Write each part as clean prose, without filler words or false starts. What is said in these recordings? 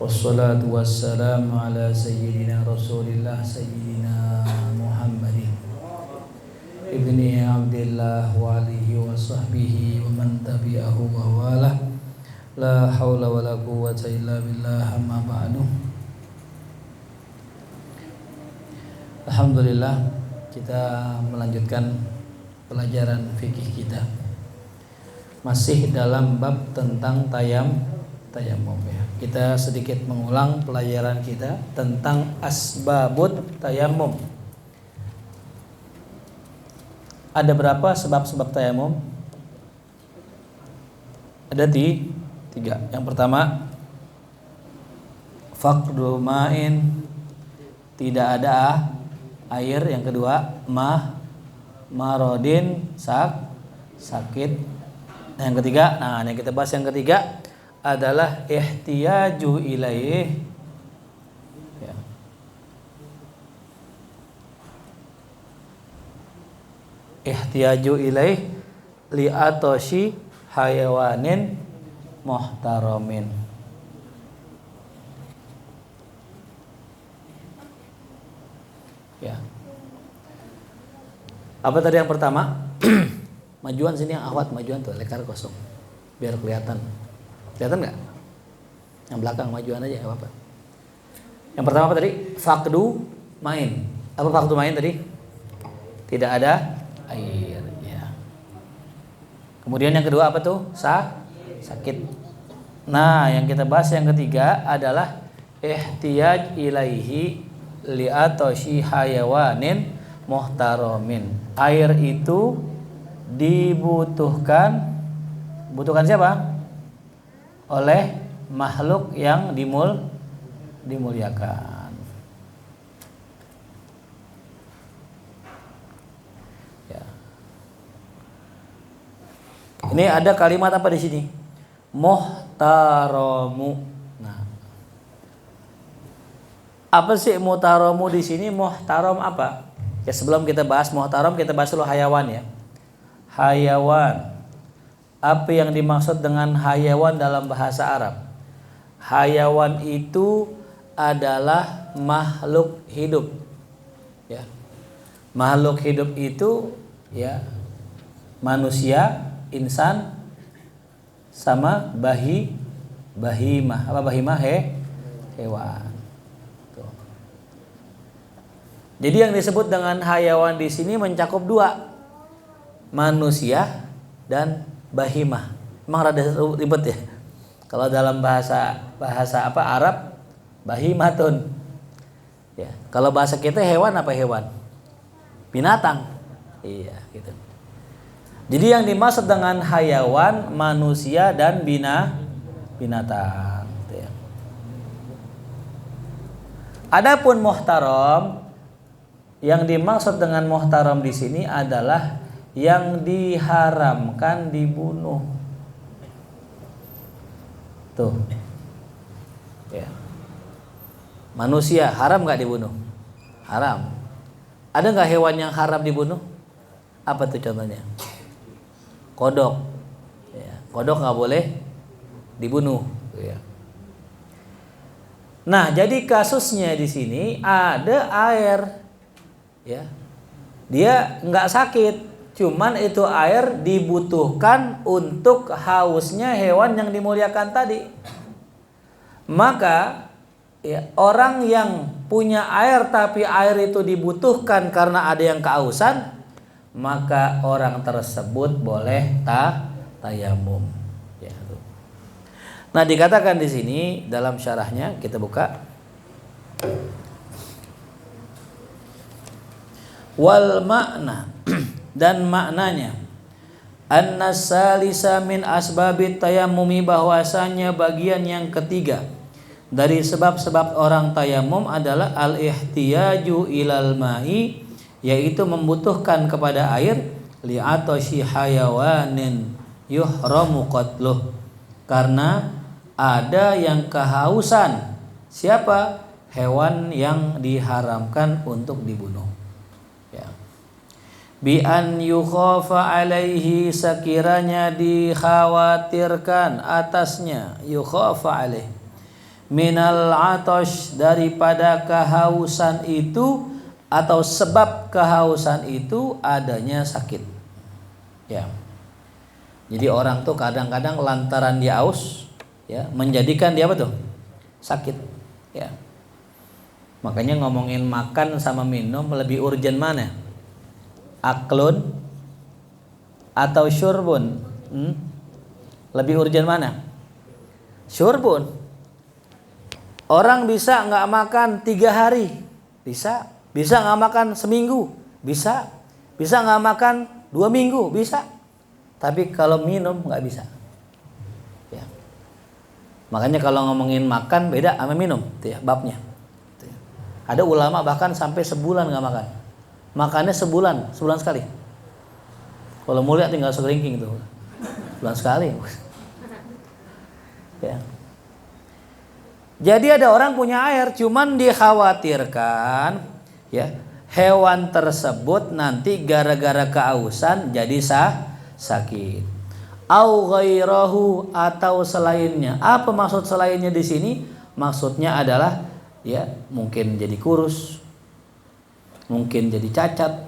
Wassalatu wassalamu ala sayyidina Rasulillah sayyidina Muhammadin ibni Abdillah wa alihi wa sahbihi wa man tabi'ahu wa walah. La hawla wa la quwwata illa billah, amma ba'du. Alhamdulillah, kita melanjutkan pelajaran fikih kita. Masih dalam bab tentang tayamum ya. Kita sedikit mengulang pelajaran kita tentang asbabut tayamum. Ada berapa sebab-sebab tayamum? Ada tiga. Yang pertama, faqdu ma'in, tidak ada air. Yang kedua, marodin, sakit. Yang ketiga, yang kita bahas yang ketiga adalah ihtiyaju ilaih ya. Ihtiyaju ilaih li atoshi hayawanin muhtaramin. Ya. Apa tadi yang pertama? Majuan sini yang akhwat, majuan tuh lekar kosong biar kelihatan. Kelihatan nggak? Yang belakang majuan aja, apa? Yang pertama apa tadi? Faqdu main. Apa faqdu main tadi? Tidak ada air. Ya. Kemudian yang kedua apa tuh? Sakit. Nah, yang kita bahas yang ketiga adalah ihtiyaj ilaihi li'atoshi hayawanin muhtaramin. Air itu dibutuhkan siapa? Oleh makhluk yang dimuliakan. Ya. Ini ada kalimat apa di sini? Muhtaramu. Nah, apa sih muhtaramu di sini? Muhtaram apa? Ya, sebelum kita bahas muhtaram, kita bahas dulu hayawan ya. Hayawan. Apa yang dimaksud dengan hayawan dalam bahasa Arab? Hayawan itu adalah makhluk hidup. Ya. Makhluk hidup itu ya manusia, insan sama bahimah. Apa bahimah? Hewan. Tuh. Jadi yang disebut dengan hayawan di sini mencakup dua, manusia dan bahimah. Emang rada ribet ya. Kalau dalam bahasa apa Arab, bahimatun. Ya. Kalau bahasa kita hewan apa hewan? Binatang. Iya, gitu. Jadi yang dimaksud dengan hayawan manusia dan binatang. Gitu ya. Adapun muhtaram, yang dimaksud dengan muhtaram di sini adalah yang diharamkan dibunuh. Tuh. Ya. Manusia haram nggak dibunuh? Haram. Ada nggak hewan yang haram dibunuh? Apa tuh contohnya? Kodok. Ya. Kodok nggak boleh dibunuh. Ya. Nah, jadi kasusnya di sini ada air. Ya. Dia nggak sakit. Cuman itu air dibutuhkan untuk hausnya hewan yang dimuliakan tadi. Maka ya, orang yang punya air tapi air itu dibutuhkan karena ada yang kehausan, maka orang tersebut boleh tayamum. Ya, nah, dikatakan di sini dalam syarahnya, kita buka. Wal makna, dan maknanya, an-nasalisa min asbabit tayammumi, bahwasanya bagian yang ketiga dari sebab-sebab orang tayamum adalah al-ihtiyaju ilal ma'i, yaitu membutuhkan kepada air, li'atoshi hayawanin yuhramu qatluh, karena ada yang kehausan. Siapa? Hewan yang diharamkan untuk dibunuh. Ya. Bi an yukhafa alaihi, sekiranya dikhawatirkan atasnya, yukhafa alaih, minal atash, daripada kehausan itu, atau sebab kehausan itu adanya sakit. Ya. Jadi orang tuh kadang-kadang lantaran dia haus, ya, menjadikan dia apa tuh? Sakit. Ya. Makanya ngomongin makan sama minum lebih urgent mana? Aklun atau syurbun? Lebih urgent mana? Syurbun. Orang bisa nggak makan 3 hari, bisa nggak makan seminggu, bisa nggak makan 2 minggu, bisa. Tapi kalau minum nggak bisa. Ya. Makanya kalau ngomongin makan beda sama minum, tuh ya, babnya. Tuh ya. Ada ulama bahkan sampai sebulan nggak makan, makannya sebulan sekali. Kalau mulia tinggal segeringking tuh, sebulan sekali. Ya. Jadi ada orang punya air, cuman dikhawatirkan, ya, hewan tersebut nanti gara-gara kehausan jadi sakit. Au ghairahu, atau selainnya. Apa maksud selainnya di sini? Maksudnya adalah, ya, mungkin jadi kurus, mungkin jadi cacat,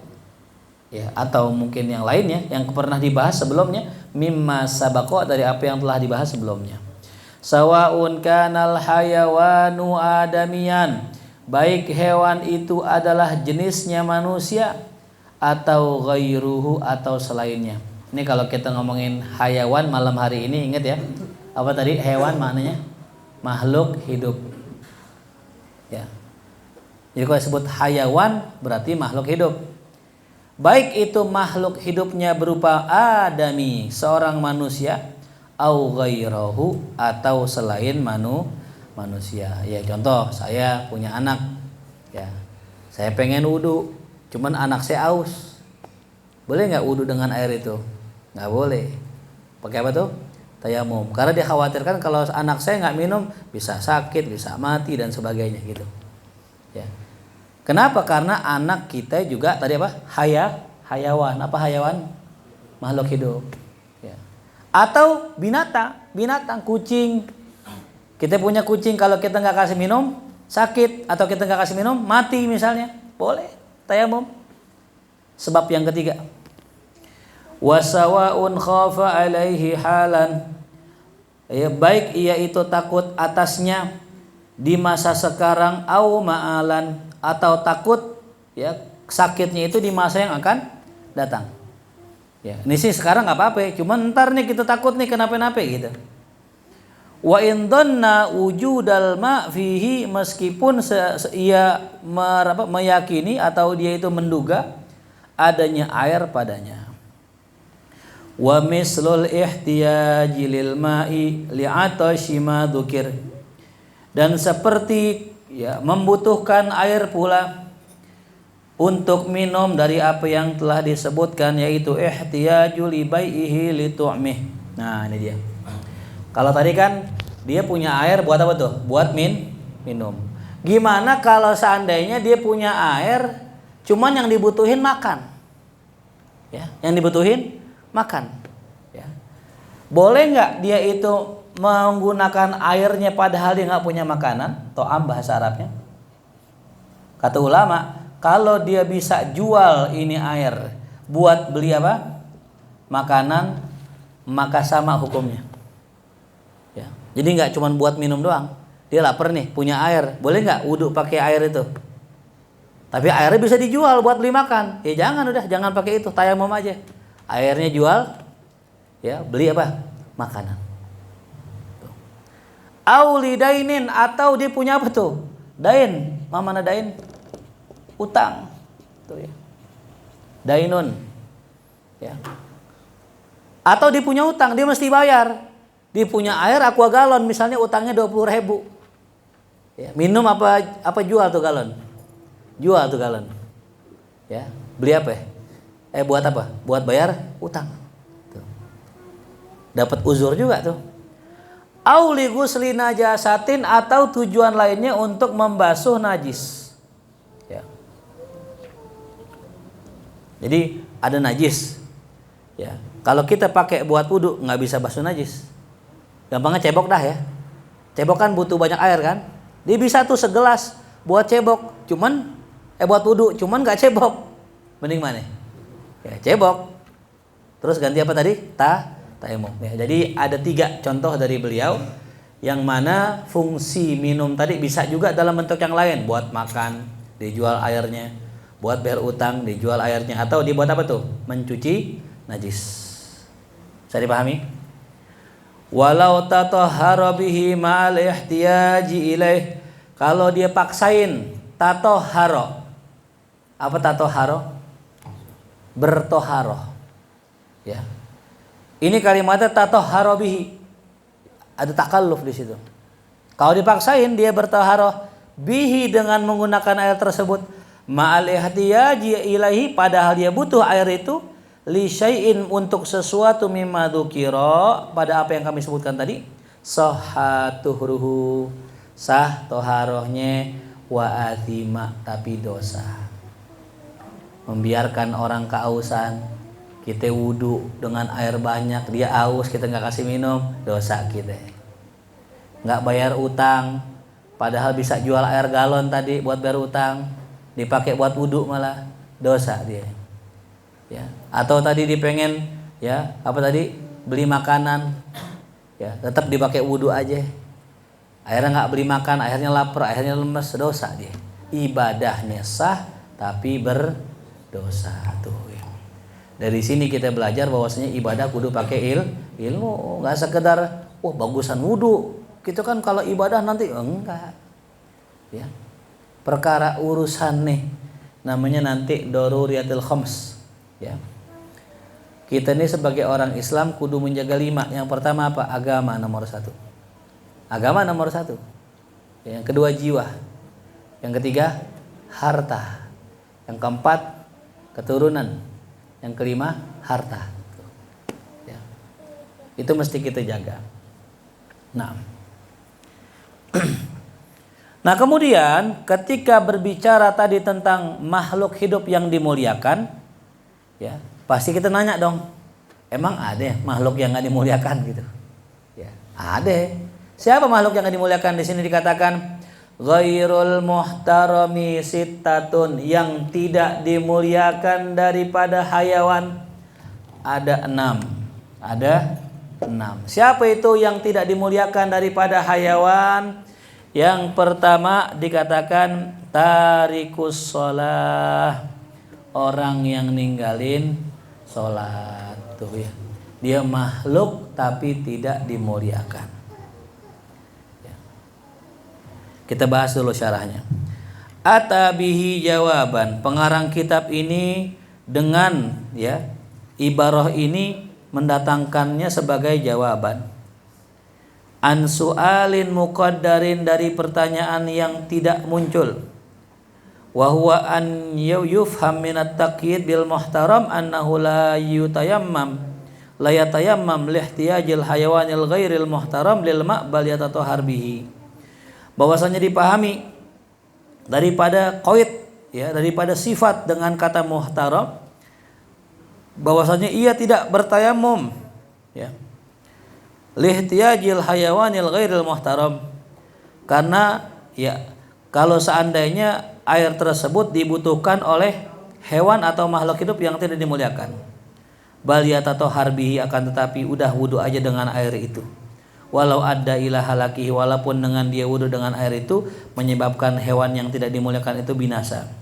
ya, atau mungkin yang lainnya yang pernah dibahas sebelumnya, mimma sabaqa, dari apa yang telah dibahas sebelumnya. Sawaun kanal hayawanu adamiyan, baik hewan itu adalah jenisnya manusia atau ghairuhu, atau selainnya. Ini kalau kita ngomongin hayawan malam hari ini, ingat ya, apa tadi? Hewan maknanya makhluk hidup, ya. Jadi kalau disebut hayawan berarti makhluk hidup. Baik itu makhluk hidupnya berupa adami, seorang manusia, au ghairahu, atau selain manusia. Ya, contoh, saya punya anak, ya, saya pengen wudu, cuman anak saya aus. Boleh nggak wudu dengan air itu? Nggak boleh. Pakai apa tuh? Tayamum. Karena dia khawatirkan kalau anak saya nggak minum bisa sakit, bisa mati dan sebagainya gitu. Ya. Kenapa? Karena anak kita juga tadi apa? Hayawan. Apa hayawan? Makhluk hidup. Ya. Atau binatang, kucing. Kita punya kucing, kalau kita nggak kasih minum sakit, atau kita nggak kasih minum mati misalnya, boleh tayamum. Sebab yang ketiga, wasawaun khafa alaihi halan, ya, baik ia itu takut atasnya di masa sekarang, au ma'alan, atau takut, ya, sakitnya itu di masa yang akan datang. Ya, ini sih sekarang nggak apa-apa, cuman ntar nih kita takut nih kenapa-napa gitu. Wa in dhanna wujudal ma fihi, meskipun ia meyakini atau dia itu menduga adanya air padanya. Wa mislul ihtiyaji lil ma'i li'atashi ma dzukir, dan seperti, ya, membutuhkan air pula untuk minum dari apa yang telah disebutkan, yaitu ihtiyaju li bai'ihi li tu'mih. Nah, ini dia. Kalau tadi kan dia punya air buat apa tuh? Buat minum. Gimana kalau seandainya dia punya air, cuman yang dibutuhin makan? Ya, yang dibutuhin makan. Ya. Boleh nggak dia itu menggunakan airnya padahal dia nggak punya makanan? To'am bahasa Arabnya. Kata ulama, kalau dia bisa jual ini air buat beli apa? Makanan, maka sama hukumnya. Ya. Jadi nggak cuma buat minum doang. Dia lapar nih, punya air, boleh nggak wudhu pakai air itu? Tapi airnya bisa dijual buat beli makan. Ya jangan, udah jangan pakai itu, tayamum aja. Airnya jual, ya, beli apa? Makanan. Auli dainin, atau dia punya apa tuh? Dain, mana dain? Utang. Tuh ya. Dainun. Ya. Atau dia punya utang, dia mesti bayar. Dia punya air aqua galon misalnya, utangnya 20.000. Ya, minum apa jual tuh galon? Jual tuh galon. Ya, beli apa? Buat apa? Buat bayar utang. Tuh. Dapat uzur juga tuh. Auli ghusli najasatin, atau tujuan lainnya untuk membasuh najis. Ya. Jadi ada najis. Ya, kalau kita pakai buat wudu nggak bisa basuh najis. Gampangnya cebok dah ya. Cebok kan butuh banyak air kan? Dia bisa tuh segelas buat cebok, buat wudu, cuman nggak cebok. Mending mana? Ya cebok. Terus ganti apa tadi? Tayamum. Ya, jadi ada 3 contoh dari beliau yang mana fungsi minum tadi bisa juga dalam bentuk yang lain, buat makan dijual airnya, buat bayar utang dijual airnya, atau dibuat apa tuh? Mencuci najis. Bisa dipahami? Walau tatahhara bihi ma'al ihtiyaji ilaih. Kalau dia paksain tatahhara. Apa tatahhara? Bertoharoh. Ya. Ini kalimatnya tatahhara bihi. Ada takalluf di situ. Kalau dipaksain dia bertoharoh bihi dengan menggunakan air tersebut, ma'al ihtiyaji ilaihi, padahal dia butuh air itu, li syai'in untuk sesuatu mimma dzukira, pada apa yang kami sebutkan tadi, sahatuhruhu, sah toharohnya, wa athima, tapi dosa. Membiarkan orang kehausan, kita wudu dengan air banyak, dia haus, kita nggak kasih minum, dosa kita. Nggak bayar utang, padahal bisa jual air galon tadi buat bayar utang, dipakai buat wudu malah, dosa dia. Ya. Atau tadi dipengen beli makanan, ya tetap dipakai wudu aja. Akhirnya nggak beli makan, akhirnya lapar, akhirnya lemes, dosa dia. Ibadahnya sah tapi berdosa tuh. Ya. Dari sini kita belajar bahwasanya ibadah kudu pakai ilmu, nggak sekedar bagusan wudu. Gitu kan kalau ibadah nanti enggak. Ya. Perkara urusan nih namanya nanti daruriyatul khams. Ya. Kita ini sebagai orang Islam kudu menjaga 5. Yang pertama apa? Agama nomor 1. Agama nomor 1. Yang kedua jiwa. Yang ketiga harta. Yang keempat keturunan. Yang kelima harta. Ya. Itu mesti kita jaga. Nah kemudian ketika berbicara tadi tentang makhluk hidup yang dimuliakan, ya pasti kita nanya dong, emang ada makhluk yang nggak dimuliakan gitu? Ya ada. Siapa makhluk yang nggak dimuliakan? Di sini dikatakan ghairul muhtarami sittatun, yang tidak dimuliakan daripada hayawan ada 6. Ada 6. Siapa itu yang tidak dimuliakan daripada hayawan? Yang pertama dikatakan tarikus shalah, orang yang ninggalin sholat tuh ya. Dia makhluk tapi tidak dimuliakan. Ya. Kita bahas dulu syarahnya. Atabihi jawaban. Pengarang kitab ini dengan ibarah ini mendatangkannya sebagai jawaban. An su'alin muqaddarin, dari pertanyaan yang tidak muncul. Wa huwa an yufham min at-taqyid bil muhtaram annahu la yatayammam lihtiyajil hayawanil ghairil muhtaram lil ma' bal yatatahhar bihi. Bahwasanya dipahami daripada qaid, daripada sifat dengan kata muhtaram, bahwasanya ia tidak bertayamum, lihtiyajil hayawanil ghairil muhtaram, karena kalau seandainya air tersebut dibutuhkan oleh hewan atau makhluk hidup yang tidak dimuliakan, bal yatatahhar bihi, akan tetapi udah wudu aja dengan air itu, walau ada ila halakihi, walaupun dengan dia wudu dengan air itu menyebabkan hewan yang tidak dimuliakan itu binasa.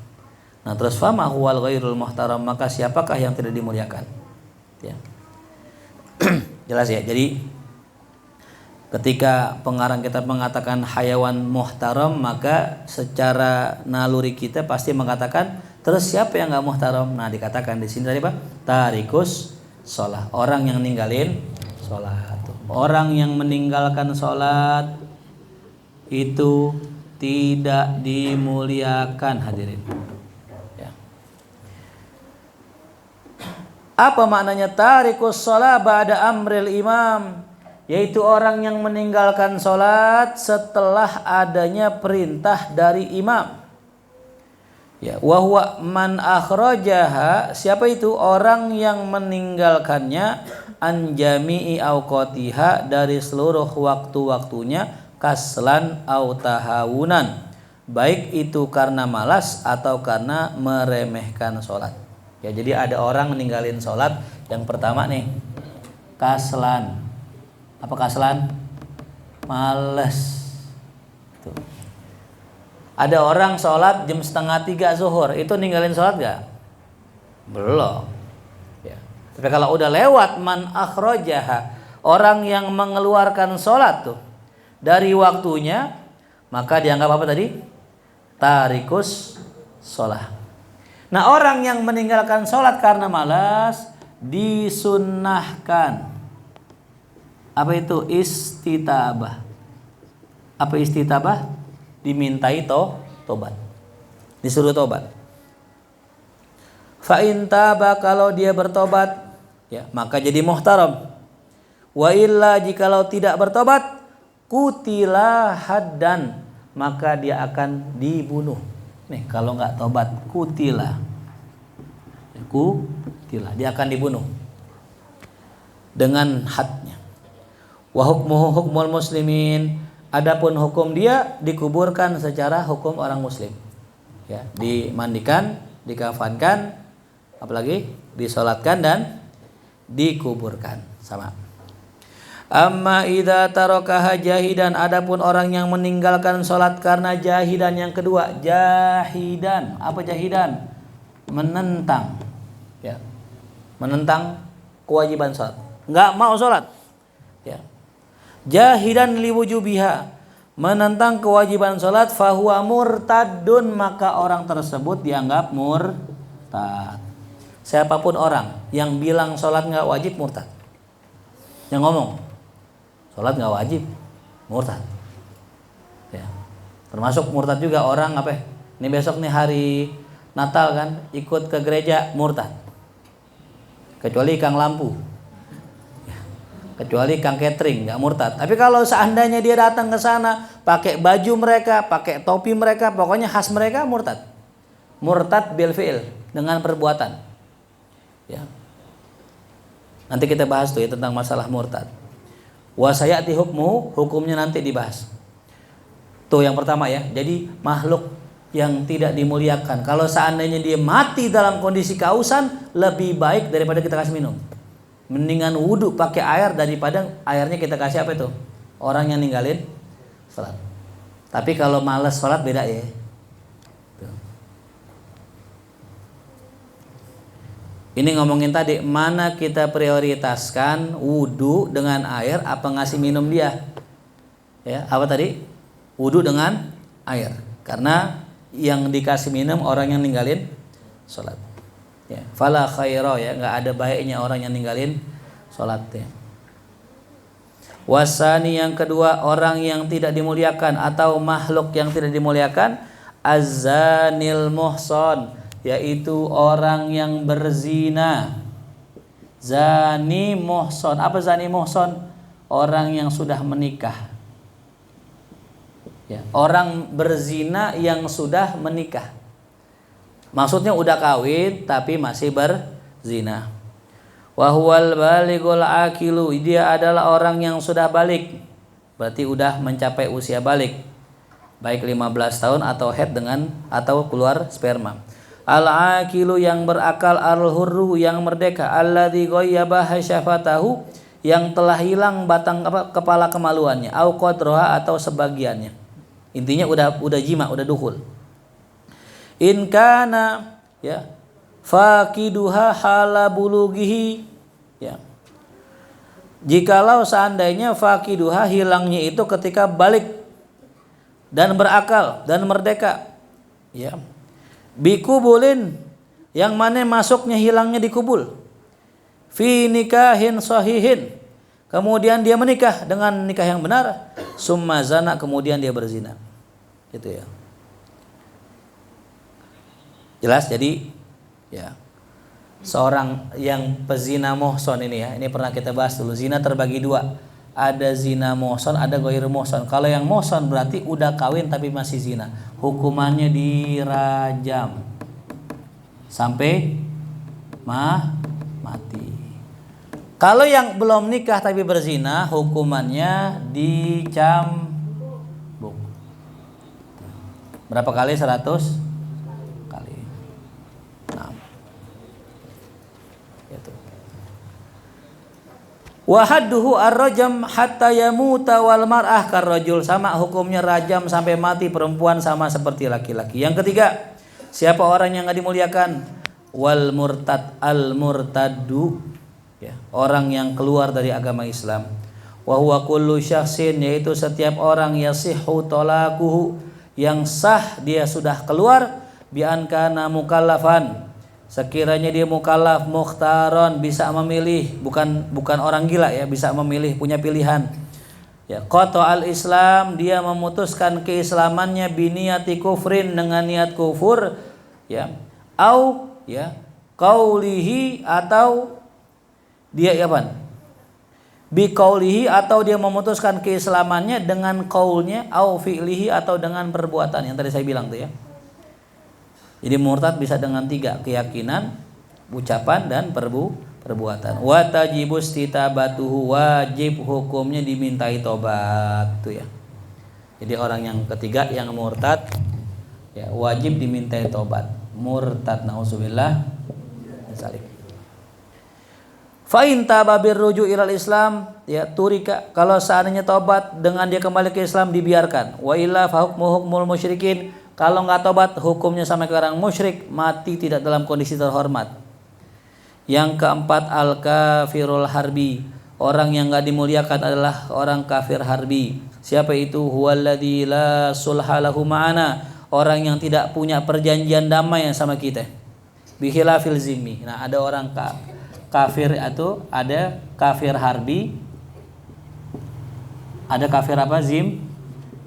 Nah terus fama huwal ghairul muhtaram, maka siapakah yang tidak dimuliakan? Ya. Jelas ya. Jadi ketika pengarang kitab mengatakan hayawan muhtaram, maka secara naluri kita pasti mengatakan terus siapa yang nggak muhtaram? Nah dikatakan di sini tadi apa? Tarikus sholat, orang yang ninggalin sholat. Orang yang meninggalkan sholat itu tidak dimuliakan, hadirin. Ya. Apa maknanya tarikus sholat ba'da amril imam? Yaitu orang yang meninggalkan sholat setelah adanya perintah dari imam. Ya, wa huwa man akhrajaha, siapa itu? Orang yang meninggalkannya an jami'i awqatiha, dari seluruh waktu-waktunya, kaslan au tahawunan, baik itu karena malas atau karena meremehkan sholat. Ya, jadi ada orang meninggalin sholat, yang pertama nih kaslan. Apa kaslan? Males. Tuh. Ada orang sholat jam 2:30 zuhur, itu ninggalin sholat gak? Belum. Ya. Tapi kalau udah lewat man akhrajaha, orang yang mengeluarkan sholat tuh dari waktunya, maka dianggap apa tadi? Tarikus sholat. Nah, orang yang meninggalkan sholat karena malas disunnahkan. Apa itu? Istitabah. Apa istitabah? Dimintai tobat. Disuruh tobat. Fa in taba, kalau dia bertobat, ya, maka jadi muhtaram. Wa illa, jikalau tidak bertobat, kutila haddan, maka dia akan dibunuh. Nih, kalau nggak tobat, kutila, dia akan dibunuh dengan hadnya. Wa hukmuhu hukmul muslimin, adapun hukum dia dikuburkan secara hukum orang muslim. Ya, dimandikan, dikafankan, apalagi disolatkan dan dikuburkan, sama. Amma idza tarakaha jahidan, adapun orang yang meninggalkan salat karena jahidan, yang kedua jahidan. Apa jahidan? Menentang. Ya. Menentang kewajiban salat. Enggak mau salat. Ya. Jahidan liwujubiha, menentang kewajiban salat, fahuwa murtadun, maka orang tersebut dianggap murtad. Siapapun orang yang bilang salat enggak wajib, murtad. Yang ngomong sholat nggak wajib, murtad. Ya. Termasuk murtad juga orang apa? Ini besok nih hari Natal kan, ikut ke gereja, murtad. Kecuali Kang Lampu, ya. Kecuali Kang Catering, nggak murtad. Tapi kalau seandainya dia datang ke sana, pakai baju mereka, pakai topi mereka, pokoknya khas mereka, murtad. Murtad bil fi'il, dengan perbuatan. Ya. Nanti kita bahas tuh ya tentang masalah murtad. Wa sayati hukmu, hukumnya nanti dibahas. Tuh yang pertama ya. Jadi makhluk yang tidak dimuliakan, kalau seandainya dia mati dalam kondisi kehausan, lebih baik daripada kita kasih minum. Mendingan wudhu pakai air daripada airnya kita kasih apa itu? Orang yang ninggalin salat. Tapi kalau malas salat beda ya. Ini ngomongin tadi, mana kita prioritaskan, wudhu dengan air apa ngasih minum dia? Ya, apa tadi? Wudhu dengan air. Karena yang dikasih minum orang yang ninggalin sholat. Ya, fala khaira, ya, nggak ada baiknya orang yang ninggalin sholat. Ya. Wasani, yang kedua, orang yang tidak dimuliakan atau makhluk yang tidak dimuliakan, azanil muhson, yaitu orang yang berzina. Zani muhson. Apa zani muhson? Orang yang sudah menikah. Ya, orang berzina yang sudah menikah. Maksudnya udah kawin tapi masih berzina. Wa huwal balighul aqilu, dia adalah orang yang sudah balik. Berarti udah mencapai usia balik. Baik 15 tahun atau haid dengan atau keluar sperma. Al-aqilu, yang berakal, al-hurru, yang merdeka, alladzi ghayyaba syafatahu, yang telah hilang batang kepala kemaluannya, au qadraha, atau sebagiannya. Intinya udah jima, udah dukhul. In kana, ya, faqiduha hala bulughihi, ya. Jikalau seandainya faqiduha, hilangnya itu ketika balik dan berakal dan merdeka, ya. Bikubulin, yang mana masuknya hilangnya dikubul. Fi nikahin sahihin, kemudian dia menikah dengan nikah yang benar. Summa zana, kemudian dia berzina. Gitu ya. Jelas? Jadi ya, seorang yang pezina muhson ini ya, ini pernah kita bahas dulu. Zina terbagi dua. Ada zina muhson, ada ghairu muhson. Kalau yang muhson berarti udah kawin tapi masih zina, hukumannya dirajam sampai mati. Kalau yang belum nikah tapi berzina, hukumannya Berapa kali? 100 kali. Nah, itu. Wa hadduhu ar-rajam hatta yamuta wal mar'ah karrajul, sama hukumnya rajam sampai mati perempuan sama seperti laki-laki. Yang ketiga, siapa orang yang enggak dimuliakan? Wal murtad, al murtaddu, ya, orang yang keluar dari agama Islam. Wa huwa kullu syakhsin, yaitu setiap orang yasihhu talaquhu, yang sah dia sudah keluar, bi an kana mukallafan, sekiranya dia mukallaf, mukhtaron, bisa memilih, bukan orang gila ya, bisa memilih, punya pilihan. Ya, qata al Islam, dia memutuskan keislamannya biniyati kufrin, dengan niat kufur, ya. Au ya qaulihi, atau dia apa? Biqaulihi, atau dia memutuskan keislamannya dengan qaulnya, au fi'lihi, atau dengan perbuatan yang tadi saya bilang tuh ya. Jadi murtad bisa dengan 3, keyakinan, ucapan, dan perbuatan. Wa tajibu istitabatuhu, wajib hukumnya dimintai tobat tuh ya. Jadi orang yang ketiga yang murtad ya wajib dimintai tobat. Murtad, nauzubillah dzalik. Fa in taba birruju ilal Islam, ya turika, kalau seandainya tobat dengan dia kembali ke Islam dibiarkan. Wa illa fa hukmu hukmul musyrikin, kalau enggak tobat hukumnya sama ke orang musyrik, mati tidak dalam kondisi terhormat. Yang keempat, al kafirul harbi, orang yang enggak dimuliakan adalah orang kafir harbi. Siapa itu? Huwallazi la sulha lahu ma'ana, orang yang tidak punya perjanjian damai sama kita. Bihilafil zimmi. Nah, ada orang kafir itu, ada kafir harbi, ada kafir apa?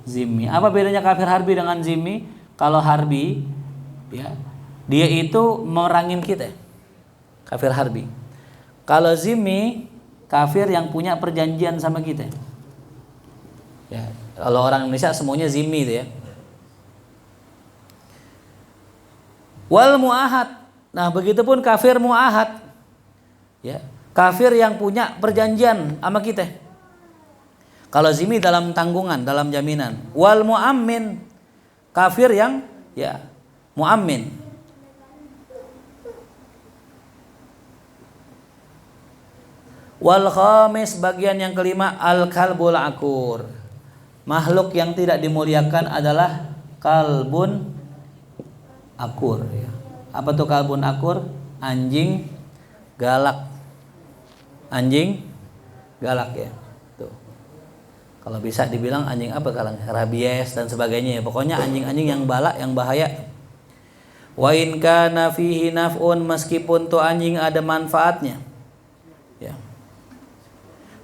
Zimmi. Apa bedanya kafir harbi dengan zimmi? Kalau harbi ya, dia itu merangin kita. Kafir harbi. Kalau zimmi, kafir yang punya perjanjian sama kita. Ya, kalau orang Indonesia semuanya zimmi itu ya. Wal muahad. Nah, begitupun kafir muahad. Ya, kafir yang punya perjanjian sama kita. Kalau zimmi dalam tanggungan, dalam jaminan. Wal muammin, kafir yang ya muammin. Wal khamis, bagian yang kelima, al kalbul akur, makhluk yang tidak dimuliakan adalah kalbun akur ya. Apa tuh kalbun akur? Anjing galak. Anjing galak ya. Tuh. Kalau bisa dibilang anjing apa, kalau rabies dan sebagainya ya. Pokoknya anjing-anjing yang balak, yang bahaya. Wa in kana fihi naf'un, meskipun tuh anjing ada manfaatnya. Ya.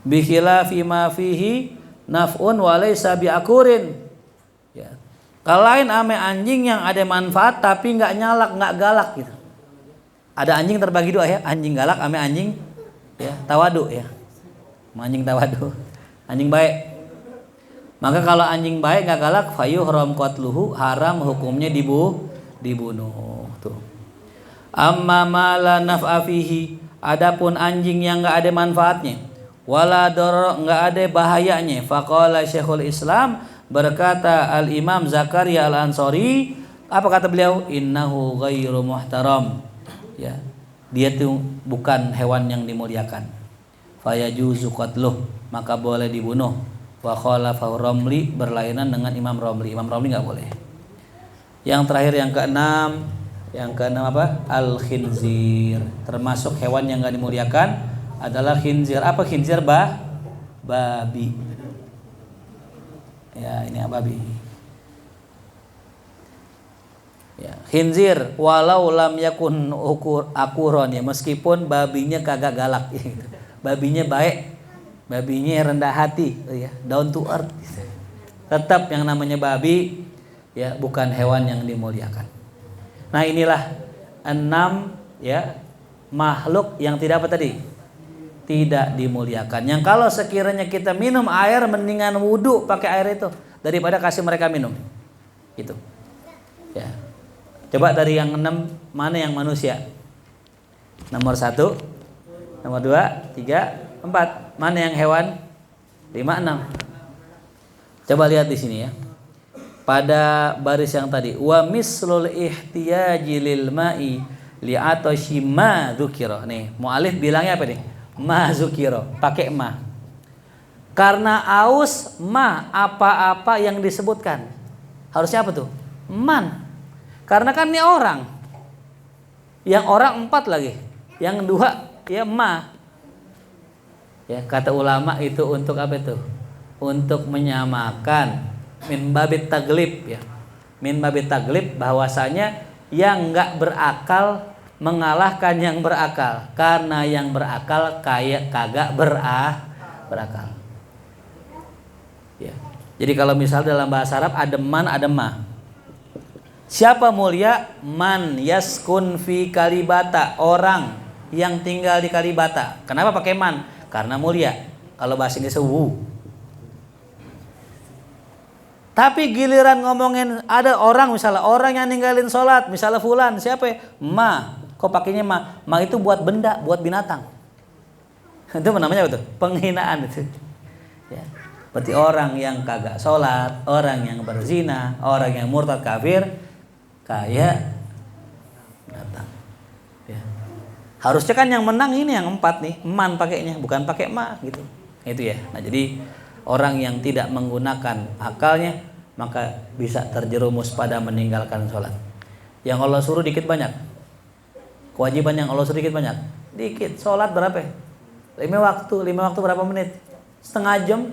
Bi khilafi ma fihi naf'un wa laysa biakurin. Ya. Kalau lain ame anjing yang ada manfaat tapi enggak nyalak, enggak galak gitu. Ada anjing terbagi dua ya, anjing galak ame anjing ya tawadu ya. Anjing tawadu, anjing baik. Maka kalau anjing baik enggak galak, fayuhram qatluhu, haram hukumnya dibunuh. Tuh. Amma ma la naf'a fihi, adapun anjing yang enggak ada manfaatnya, wala darar, enggak ada bahayanya, faqala Syekhul Islam, berkata Al-Imam Zakaria Al-Ansari, apa kata beliau? Innahu ghairu muhtaram. Ya, dia itu bukan hewan yang dimuliakan. Fayajuzu qatluh, maka boleh dibunuh. Wa khalafahu Romli, berlainan dengan Imam Romli. Imam Romli enggak boleh. Yang terakhir yang keenam apa? Al-khinzir, termasuk hewan yang enggak dimuliakan adalah khinzir. Apa khinzir? Babi. Ya, ini babi. Ya, khinzir walau lam yakun akuron ya, meskipun babinya kagak galak gitu. Babinya baik, babinya rendah hati ya, down to earth gitu. Tetap yang namanya babi ya bukan hewan yang dimuliakan. Nah, inilah 6 ya makhluk yang tidak apa tadi? Tidak dimuliakan. Yang kalau sekiranya kita minum air, mendingan wudhu pakai air itu daripada kasih mereka minum. Gitu. Ya. Coba dari yang 6 mana yang manusia? Nomor 1, nomor 2, 3, 4. Mana yang hewan? 5, 6. Coba lihat di sini ya. pada baris yang tadi. Wa mislul ihtiyaji lil ma'i li atashi ma dzukira. Nih, mu'alif bilangnya apa nih? Ma dzukira, pakai ma. Karena aus ma apa-apa yang disebutkan. Harusnya apa tuh? Man. Karena kan ini orang. Yang orang 4 lagi. Yang 2 ya ma. Ya, kata ulama itu untuk apa itu? Untuk menyamakan min babit taglib ya. Min babit taglib bahwasanya yang enggak berakal mengalahkan yang berakal karena yang berakal kayak kagak berakal. Ya. Jadi kalau misal dalam bahasa Arab ada man ada ma. Siapa mulia? Man yaskun fi kalibata, orang yang tinggal di Kalibata. Kenapa pakai man? Karena mulia. Kalau bahasa Inggris wu. Tapi giliran ngomongin ada orang, misalnya orang yang ninggalin sholat, misalnya fulan, siapa ya? Ma. Kok pakainya ma? Ma itu buat benda, buat binatang. Itu namanya apa tuh? Penghinaan itu. Ya. Berarti orang yang kagak sholat, orang yang berzina, orang yang murtad kafir, kayak binatang. Ya. Harusnya kan yang menang ini yang 4 nih, man pakainya, bukan pakai ma gitu. Itu ya. Nah, jadi orang yang tidak menggunakan akalnya maka bisa terjerumus pada meninggalkan sholat. Yang Allah suruh dikit banyak. Kewajiban yang Allah suruh dikit banyak. Dikit. Sholat berapa? 5 waktu. 5 waktu berapa menit? Setengah jam.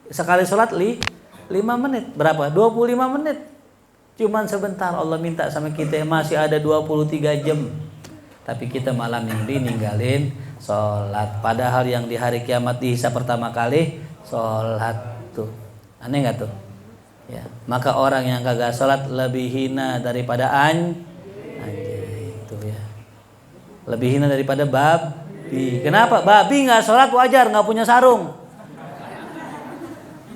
Sekali sholat 5 menit. Berapa? 25 menit. Cuman sebentar Allah minta sama kita masih ada 23 jam. Tapi kita malam ini ninggalin sholat. Padahal yang di hari kiamat dihisab pertama kali sholat tuh. Aneh gak tuh? Ya. Maka orang yang kagak sholat lebih hina daripada anjing itu ya. Lebih hina daripada babi. Kenapa? Babi gak sholat wajar, gak punya sarung.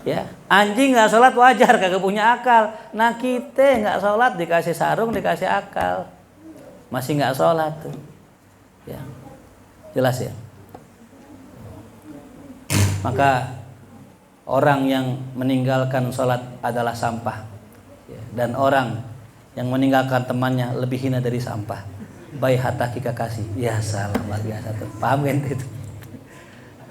Ya, anjing gak sholat wajar, kagak punya akal. Nah kita gak sholat dikasih sarung, dikasih akal. Masih gak sholat tuh. Ya. Jelas ya. Maka orang yang meninggalkan sholat adalah sampah ya. Dan orang yang meninggalkan temannya lebih hina dari sampah. Baik hatta kikakasi. Ya salam luar biasa tuh. Paham kan itu?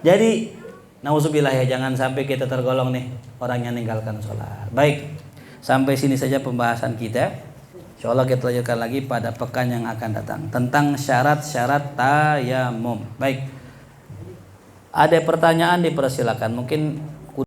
Jadi nauzubillah ya, jangan sampai kita tergolong nih orang yang meninggalkan sholat. Baik, sampai sini saja pembahasan kita. Insyaallah kita lanjutkan lagi pada pekan yang akan datang tentang syarat-syarat tayamum. Baik. Ada pertanyaan dipersilakan. Mungkin